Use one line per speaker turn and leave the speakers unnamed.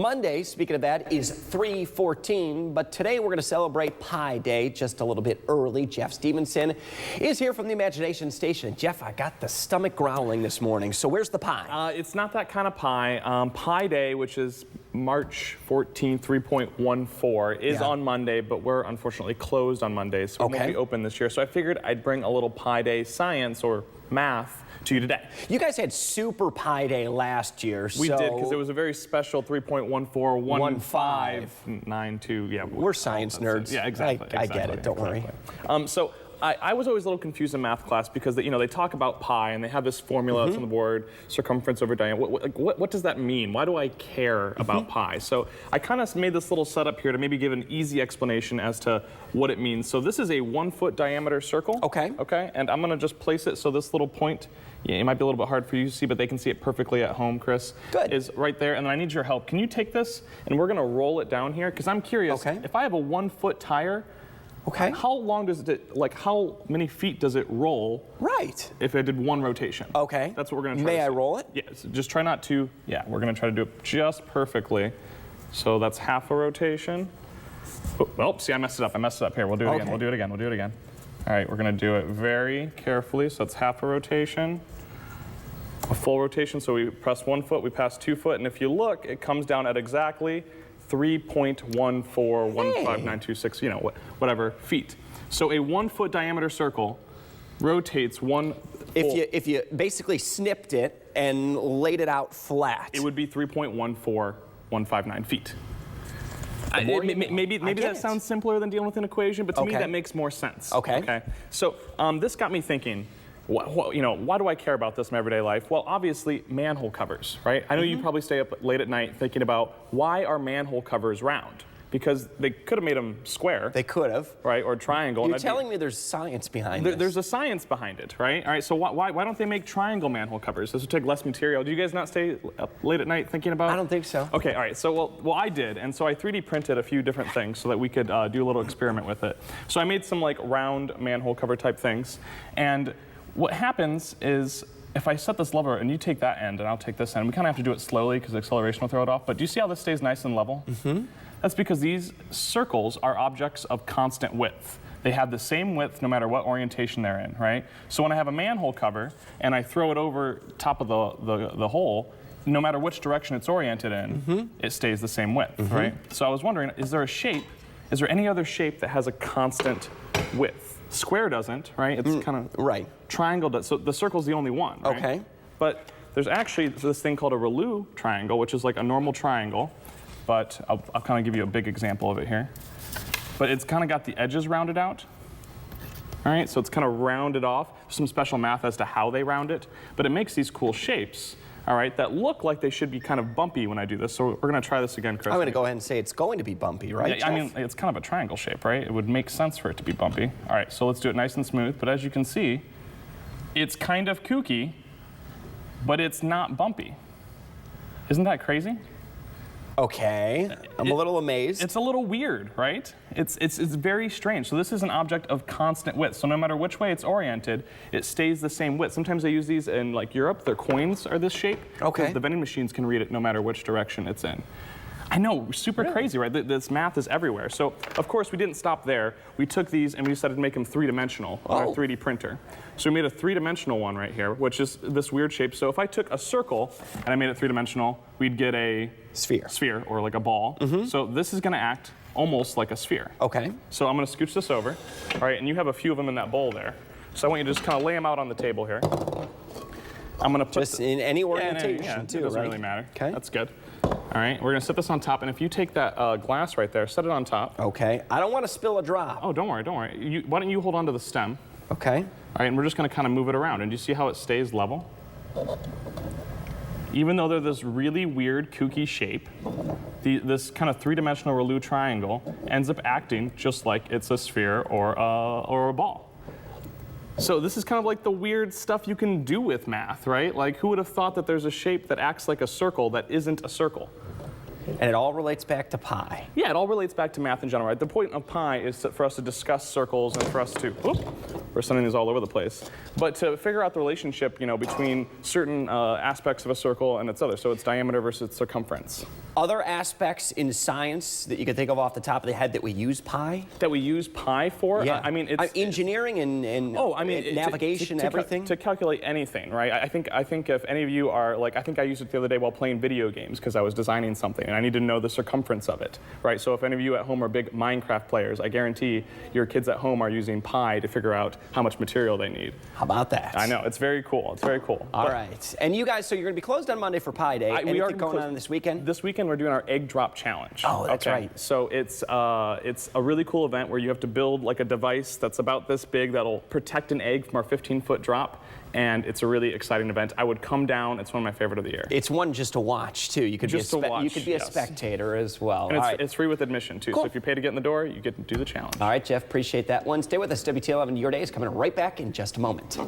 Monday, speaking of that, is 3/14, but today we're going to celebrate Pi Day just a little bit early. Jeff Stevenson is here from the Imagination Station. Jeff, I got the stomach growling this morning, so where's the pie?
It's not that kind of pie. Pi Day, which is March 14, 3.14, is on Monday, but we're unfortunately closed on Mondays, so we won't be open this year. So I figured I'd bring a little Pi Day science or math to you today.
You guys had Super Pi Day last year.
We did, because it was a very special 3.141592. Yeah,
we're science nerds.
Yeah, exactly.
I get it. Don't worry.
So I was always a little confused in math class because they talk about pi and they have this formula that's on the board, circumference over diameter. What does that mean? Why do I care about pi? So I kind of made this little setup here to maybe give an easy explanation as to what it means. So this is a 1 foot diameter circle.
Okay.
Okay. And I'm going to just place it so this little point, it might be a little bit hard for you to see, but they can see it perfectly at home, Chris.
Good.
Is right there. And then I need your help. Can you take this and we're going to roll it down here? Because I'm curious, if I have a 1 foot tire, how long does it, how many feet does it roll?
Right.
If I did one rotation.
Okay.
That's what we're going to try
May
to
I
see.
roll it?
Yes. Just try not to, we're going to try to do it just perfectly. So that's half a rotation. Oh, see, I messed it up. Here, we'll do it again. We'll do it again. All right, we're going to do it very carefully. So it's half a rotation. A full rotation, so we press 1 foot, we pass 2 foot, and if you look, it comes down at exactly 3.1415926, whatever feet. So a 1 foot diameter circle rotates one.
If you basically snipped it and laid it out flat,
it would be 3.14159 feet. Maybe that sounds simpler than dealing with an equation, but to me that makes more sense. Okay. So this got me thinking. Why do I care about this in my everyday life? Well, obviously, manhole covers, right? I know you probably stay up late at night thinking about why are manhole covers round? Because they could have made them square.
They could have.
Right, or triangle.
You're telling me there's science behind this.
There's a science behind it, right? All right, so why don't they make triangle manhole covers? This would take less material. Do you guys not stay up late at night thinking about?
I don't think so.
Okay, all right, so well I did, and so I 3D printed a few different things so that we could do a little experiment with it. So I made some round manhole cover type things, and what happens is if I set this lever and you take that end and I'll take this end, we kind of have to do it slowly because the acceleration will throw it off, but do you see how this stays nice and level? That's because these circles are objects of constant width. They have the same width no matter what orientation they're in, right? So when I have a manhole cover and I throw it over top of the hole, no matter which direction it's oriented in, it stays the same width, right? So I was wondering, is there any other shape that has a constant width? Square doesn't, right? It's kind of triangle does. So the circle's the only one, right?
Okay.
But there's actually this thing called a Relu triangle, which is like a normal triangle, but I'll kind of give you a big example of it here. But it's kind of got the edges rounded out. All right, so it's kind of rounded off. Some special math as to how they round it, but it makes these cool shapes. All right, that look like they should be kind of bumpy when I do this. So we're going to try this again, Chris.
I'm going to go ahead and say it's going to be bumpy, right?
Yeah, I mean, it's kind of a triangle shape, right? It would make sense for it to be bumpy. All right, so let's do it nice and smooth. But as you can see, it's kind of kooky, but it's not bumpy. Isn't that crazy?
Okay, I'm a little amazed.
It's a little weird, right? It's very strange. So this is an object of constant width. So no matter which way it's oriented, it stays the same width. Sometimes they use these in Europe. Their coins are this shape.
Okay.
The vending machines can read it no matter which direction it's in. I know, super crazy, right? This math is everywhere. So, of course, we didn't stop there. We took these and we decided to make them three-dimensional on our 3D printer. So we made a three-dimensional one right here, which is this weird shape. So if I took a circle and I made it three-dimensional, we'd get a sphere or like a ball. So this is going to act almost like a sphere.
Okay.
So I'm going to scooch this over. All right, and you have a few of them in that bowl there. So I want you to just kind of lay them out on the table here. I'm going to put
just in any orientation, too,
it doesn't really matter.
Okay.
That's good. All right, we're going to set this on top, and if you take that glass right there, set it on top.
Okay. I don't want to spill a drop.
Oh, don't worry. Why don't you hold on to the stem?
Okay.
All right, and we're just going to kind of move it around. And do you see how it stays level? Even though they're this really weird, kooky shape, this kind of three-dimensional Relu triangle ends up acting just like it's a sphere or a ball. So this is kind of like the weird stuff you can do with math, right? Like, who would have thought that there's a shape that acts like a circle that isn't a circle?
And it all relates back to pi.
Yeah, it all relates back to math in general, right? The point of pi is for us to discuss circles and for us to, we're sending these all over the place, but to figure out the relationship, between certain aspects of a circle and its other. So its diameter versus its circumference.
Other aspects in science that you can think of off the top of the head that we use pi?
That we use pi for?
Yeah.
I mean, it's
engineering and navigation, everything?
To calculate anything, right? I think if any of you are, like, I think I used it the other day while playing video games because I was designing something and I need to know the circumference of it, right? So if any of you at home are big Minecraft players, I guarantee your kids at home are using pi to figure out how much material they need.
How about that?
I know, it's very cool. It's very cool.
All right. And you guys, so you're going to be closed on Monday for Pi Day. Anything going on this weekend?
This weekend we're doing our egg drop challenge.
Oh, that's right.
So it's a really cool event where you have to build like a device that's about this big that'll protect an egg from our 15-foot drop. And it's a really exciting event. I would come down. It's one of my favorite of the year.
It's one just to watch, too. You could
just to watch,
you could be a spectator as well.
And it's free with admission, too.
Cool.
So if you pay to get in the door, you get to do the challenge.
All right, Jeff, appreciate that one. Stay with us. WTL11, Your Day is coming right back in just a moment.